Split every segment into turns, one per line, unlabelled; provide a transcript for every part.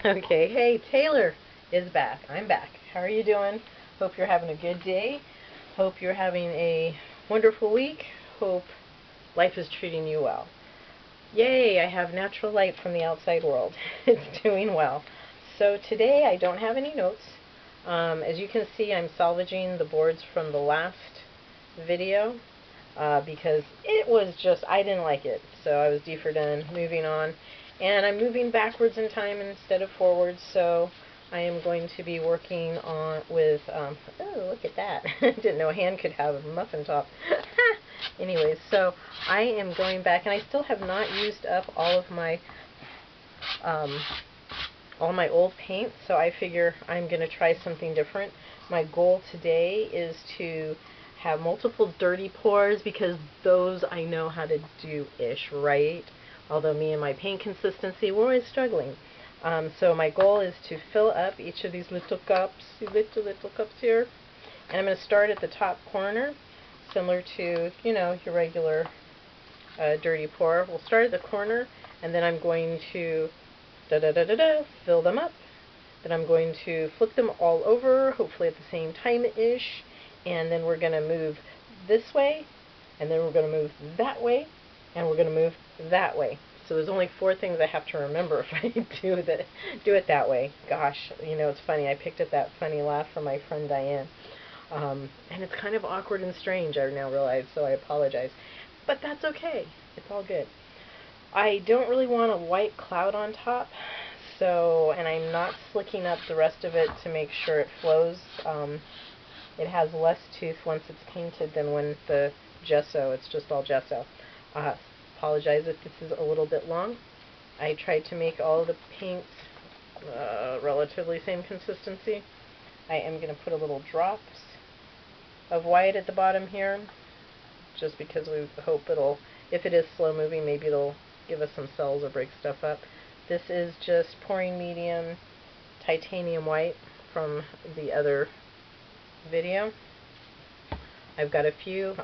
Okay, hey, Taylor is back. I'm back. How are you doing? Hope you're having a good day. Hope you're having a wonderful week. Hope life is treating you well. Yay, I have natural light from the outside world. It's doing well. So today I don't have any notes. As you can see, I'm salvaging the boards from the last video because it was just, I didn't like it. So I was deferred in, moving on. And I'm moving backwards in time instead of forwards, so I am going to be working on with, oh, look at that. Didn't know a hand could have a muffin top. Anyways, so I am going back, and I still have not used up all my old paint, so I figure I'm going to try something different. My goal today is to have multiple dirty pours, because those I know how to do-ish, right? Although me and my paint consistency, we're always struggling. So my goal is to fill up each of these little cups, little cups here. And I'm going to start at the top corner, similar to, you know, your regular dirty pour. We'll start at the corner, and then I'm going to fill them up. Then I'm going to flip them all over, hopefully at the same time-ish. And then we're going to move this way, and then we're going to move that way, and we're going to move that way. So there's only 4 things I have to remember if I do it that way. Gosh, you know, it's funny. I picked up that funny laugh from my friend Diane. And it's kind of awkward and strange, I now realize, so I apologize. But that's okay. It's all good. I don't really want a white cloud on top, so, and I'm not slicking up the rest of it to make sure it flows. It has less tooth once it's painted than when the gesso, it's just all gesso. Apologize if this is a little bit long. I tried to make all of the paints relatively same consistency. I am going to put a little drops of white at the bottom here, just because we hope it'll, if it is slow moving, maybe it'll give us some cells or break stuff up. This is just pouring medium titanium white from the other video. I've got a few.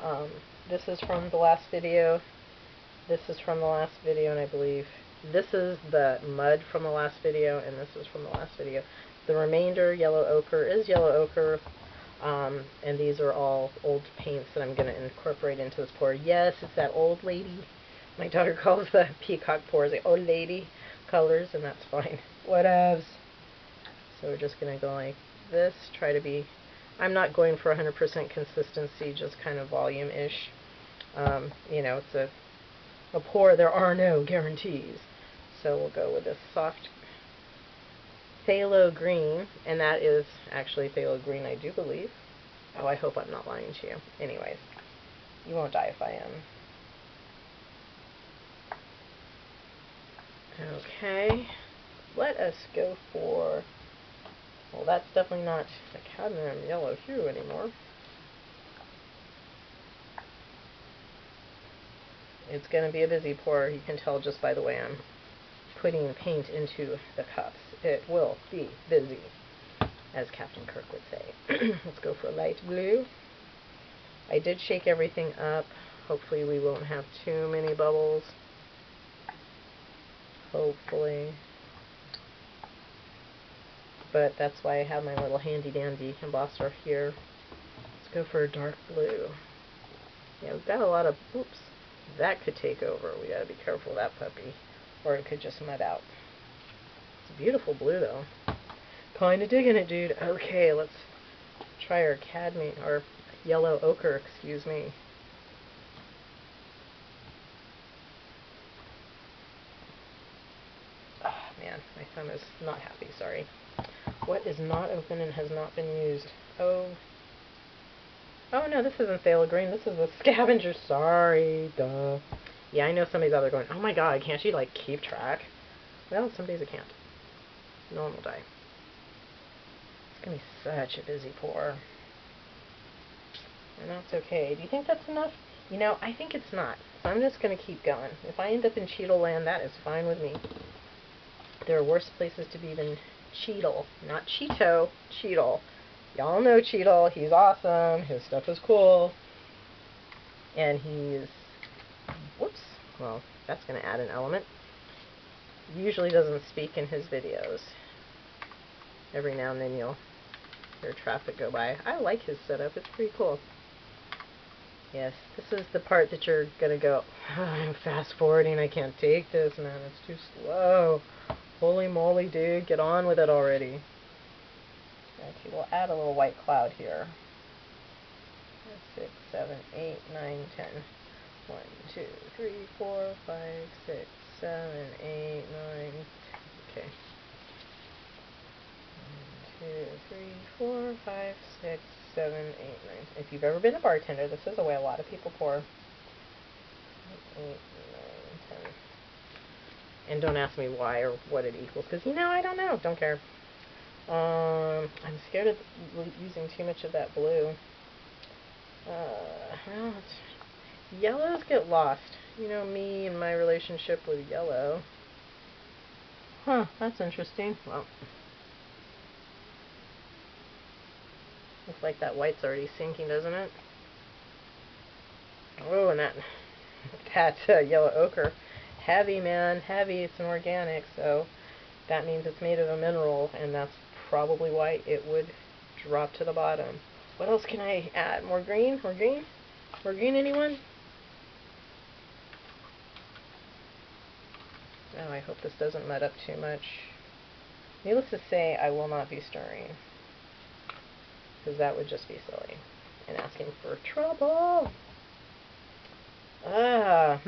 This is from the last video. This is from the last video, and I believe this is the mud from the last video, and this is from the last video. The remainder, yellow ochre, is yellow ochre, and these are all old paints that I'm going to incorporate into this pour. Yes, it's that old lady. My daughter calls the peacock pours the old lady colors, and that's fine. Whatevs. So we're just going to go like this, try to be, I'm not going for 100% consistency, just kind of volume-ish. You know, it's a pour, there are no guarantees. So we'll go with this soft phthalo green, and that is actually phthalo green, I do believe. Oh, I hope I'm not lying to you. Anyways, you won't die if I am. Okay, let us go for, well, that's definitely not the cadmium yellow hue anymore. It's going to be a busy pour. You can tell just by the way I'm putting paint into the cups. It will be busy, as Captain Kirk would say. Let's go for light blue. I did shake everything up. Hopefully we won't have too many bubbles. Hopefully. But that's why I have my little handy-dandy embosser here. Let's go for a dark blue. Yeah, we've got a lot of, oops. That could take over. We gotta be careful of that puppy, or it could just mud out. It's a beautiful blue, though. Kinda digging it, dude. Okay, let's try our cadmium, or yellow ochre, excuse me. Oh, man, my thumb is not happy, sorry. What is not open and has not been used? Oh no, this isn't phthalo green. This is a scavenger. Sorry, duh. Yeah, I know somebody's out there going, oh my god, can't she, like, keep track? Well, some days I can't. No one will die. It's gonna be such a busy pour. And that's okay. Do you think that's enough? You know, I think it's not. So I'm just gonna keep going. If I end up in Cheetle land, that is fine with me. There are worse places to be than Cheetle. Not Cheeto, Cheetle. Y'all know Cheetle. He's awesome. His stuff is cool. And he's, whoops, well, that's going to add an element. Usually doesn't speak in his videos. every now and then you'll hear traffic go by. I like his setup. It's pretty cool. Yes, this is the part that you're gonna go, oh, I'm fast forwarding. I can't take this, man. It's too slow. Holy moly, dude. Get on with it already. Okay, we'll add a little white cloud here. 6, 7, 8, 9, 10. 1, 2, 3, 4, 5, 6, 7, 8, 9. Okay. 1, 2, 3, 4, 5, 6, 7, 8, 9. If you've ever been a bartender, this is the way a lot of people pour. 8, 9, 10. And don't ask me why or what it equals, because I don't know. Don't care. I'm scared of using too much of that blue. Well, yellows get lost. You know me and my relationship with yellow. Huh, that's interesting. Well, looks like that white's already sinking, doesn't it? Oh, and that yellow ochre. Heavy, man, heavy. It's an organic, so that means it's made of a mineral, and that's probably why it would drop to the bottom. What else can I add? More green? More green? More green, anyone? Oh, I hope this doesn't mud up too much. Needless to say, I will not be stirring, because that would just be silly and asking for trouble. I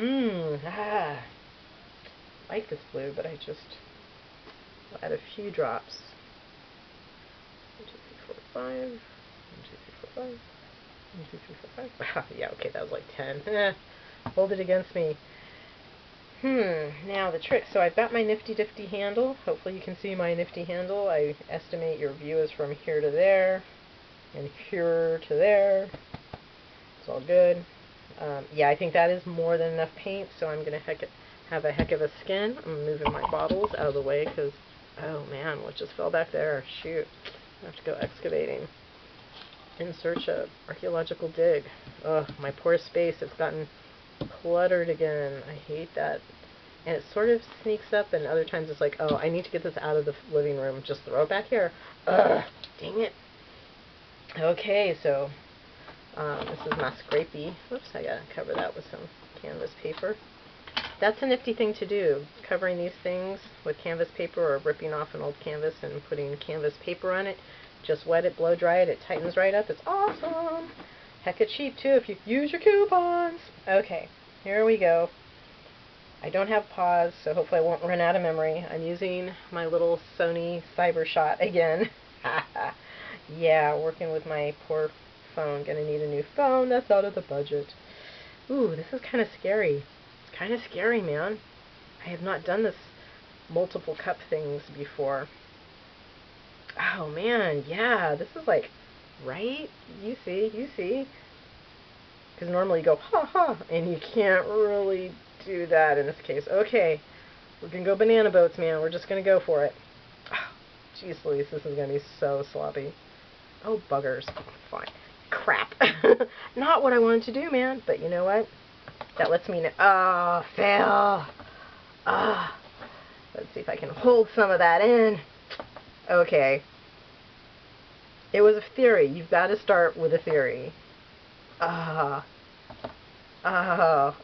like this blue, but I just will add a few drops. 1, 2, 3, 4, 5. 1, 2, 3, 4, 5. 1, 2, 3, 4, 5. Yeah, okay, that was like 10. Hold it against me. Now the trick. So I've got my nifty-difty handle. Hopefully you can see my nifty handle. I estimate your view is from here to there, and here to there. It's all good. Yeah, I think that is more than enough paint, so I'm going to have a heck of a skin. I'm moving my bottles out of the way because, oh man, what just fell back there? Shoot. I have to go excavating in search of archaeological dig. Ugh, my poor space. It's gotten cluttered again. I hate that. And it sort of sneaks up, and other times it's like, oh, I need to get this out of the living room. Just throw it back here. Ugh, dang it. Okay, so this is my scrapey. Whoops, I gotta cover that with some canvas paper. That's a nifty thing to do, covering these things with canvas paper or ripping off an old canvas and putting canvas paper on it. Just wet it, blow dry it, it tightens right up. It's awesome. Hecka cheap too if you use your coupons. Okay, here we go. I don't have pause, so hopefully I won't run out of memory. I'm using my little Sony CyberShot again. Yeah, working with my poor phone. Gonna need a new phone. That's out of the budget. Ooh, this is kind of scary. It's kind of scary, man. I have not done this multiple cup things before. Oh, man, yeah, this is like, right? You see. Because normally you go, ha ha, and you can't really do that in this case. Okay, we're going to go banana boats, man. We're just going to go for it. Oh, jeez Louise, this is going to be so sloppy. Oh, buggers. Fine. Crap. Not what I wanted to do, man. But you know what? That lets me know. Oh, fail. Ah. Let's see if I can hold some of that in. Okay. It was a theory. You've got to start with a theory. Ah. Oh.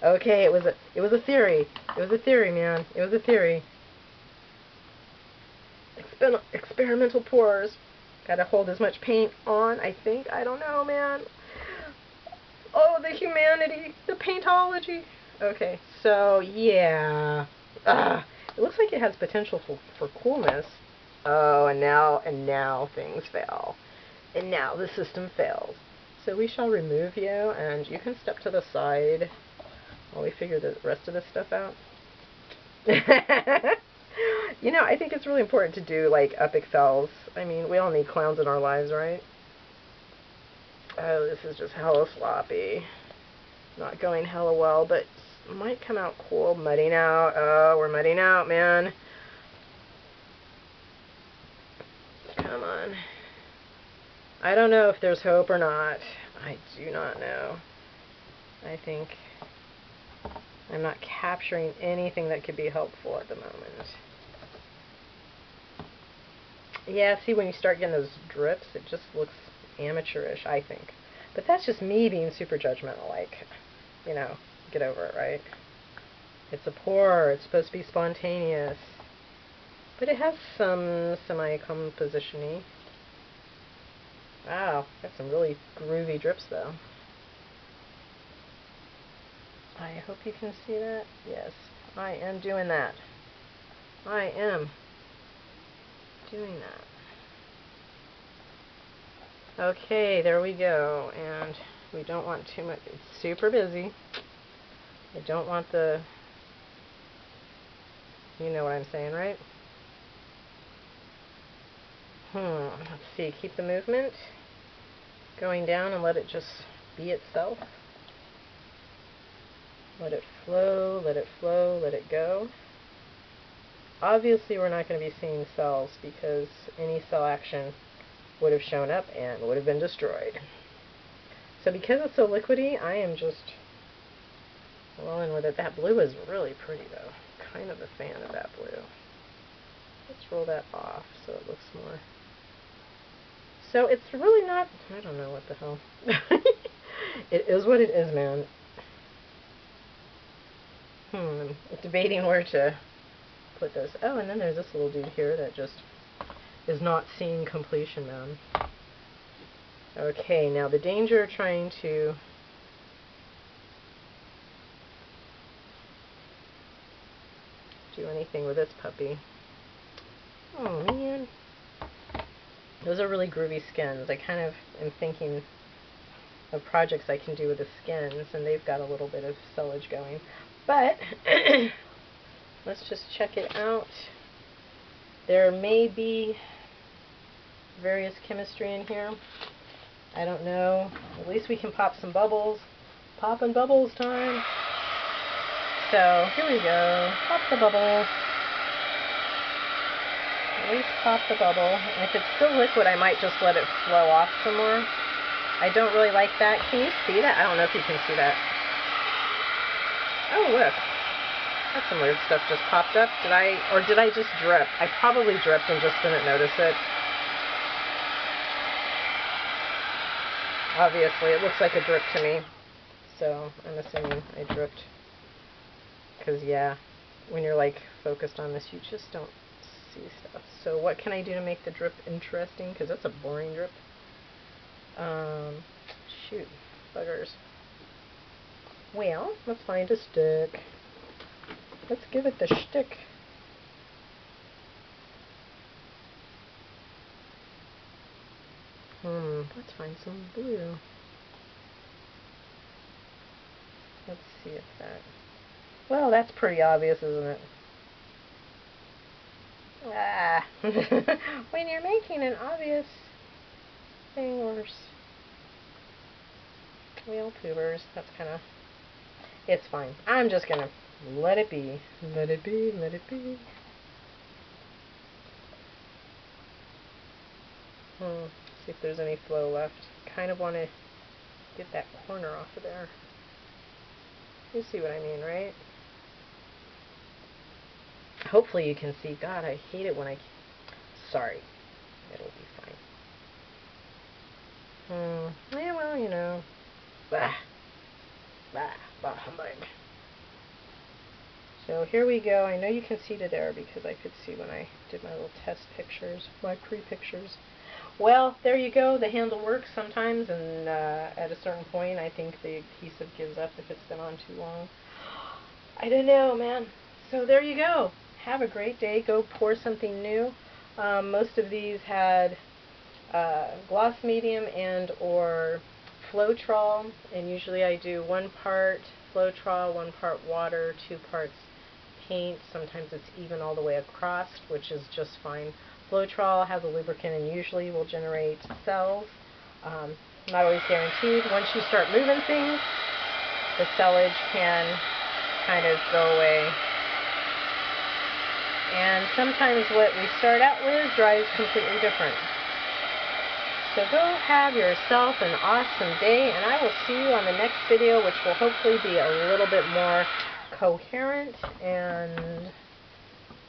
Okay, it was a theory. It was a theory, man. It was a theory. Experimental pours. Gotta hold as much paint on, I think. I don't know, man. Oh, the humanity. The paintology. Okay, so, yeah. It looks like it has potential for coolness. Oh, and now things fail. And now the system fails. So we shall remove you, and you can step to the side while we figure the rest of this stuff out. You know, I think it's really important to do, like, epic fails. I mean, we all need clowns in our lives, right? Oh, this is just hella sloppy. Not going hella well, but might come out cool. Mudding out. Oh, we're mudding out, man. Come on. I don't know if there's hope or not. I do not know. I think I'm not capturing anything that could be helpful at the moment. Yeah, see, when you start getting those drips, it just looks amateurish, I think. But that's just me being super judgmental, like, you know, get over it, right? It's a pour, it's supposed to be spontaneous. But it has some semi-composition-y. Wow, got some really groovy drips, though. I hope you can see that. Yes, I am doing that. I am doing that. Okay, there we go. And we don't want too much. It's super busy. I don't want the... You know what I'm saying, right? Let's see. Keep the movement going down and let it just be itself. Let it flow, let it flow, let it go. Obviously, we're not going to be seeing cells because any cell action would have shown up and would have been destroyed. So because it's so liquidy, I am just rolling with it. That blue is really pretty, though. Kind of a fan of that blue. Let's roll that off so it looks more... So it's really not... I don't know what the hell. It is what it is, man. I'm debating where to put this. Oh, and then there's this little dude here that just is not seeing completion, man. Okay, now the danger of trying to do anything with this puppy. Oh, man. Those are really groovy skins. I kind of am thinking of projects I can do with the skins, and they've got a little bit of cellage going. But let's just check it out. There may be various chemistry in here. I don't know. At least we can pop some bubbles. Popping bubbles time. So here we go. Pop the bubble. At least pop the bubble. And if it's still liquid, I might just let it flow off some more. I don't really like that. Can you see that? I don't know if you can see that. Oh, look. That's some weird stuff just popped up. Did I just drip? I probably dripped and just didn't notice it. Obviously, it looks like a drip to me. So, I'm assuming I dripped. Because, yeah, when you're, like, focused on this, you just don't see stuff. So, what can I do to make the drip interesting? Because that's a boring drip. Shoot. Buggers. Well, let's find a stick. Let's give it the shtick. Let's find some blue. Let's see if that... Well, that's pretty obvious, isn't it? Ah! When you're making an obvious thing worse. Well, poobers, that's kind of... It's fine. I'm just gonna let it be. Let it be, let it be. See if there's any flow left. Kind of want to get that corner off of there. You see what I mean, right? Hopefully you can see. God, I hate it when I... Sorry. It'll be fine. Yeah, well, you know. Bah. Bah. Bah humbug. So here we go. I know you can see to there because I could see when I did my little test pictures, my pre-pictures. Well, there you go. The handle works sometimes, and at a certain point, I think the adhesive gives up if it's been on too long. I don't know, man. So there you go. Have a great day. Go pour something new. Most of these had gloss medium and or floetrol, and usually I do 1 part floetrol, 1 part water, 2 parts paint. Sometimes it's even all the way across, which is just fine. Floetrol has a lubricant and usually will generate cells. Not always guaranteed. Once you start moving things, the cellage can kind of go away. And sometimes what we start out with dries completely different. So go have yourself an awesome day, and I will see you on the next video, which will hopefully be a little bit more coherent and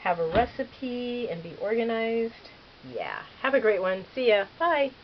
have a recipe and be organized. Yeah. Have a great one. See ya. Bye.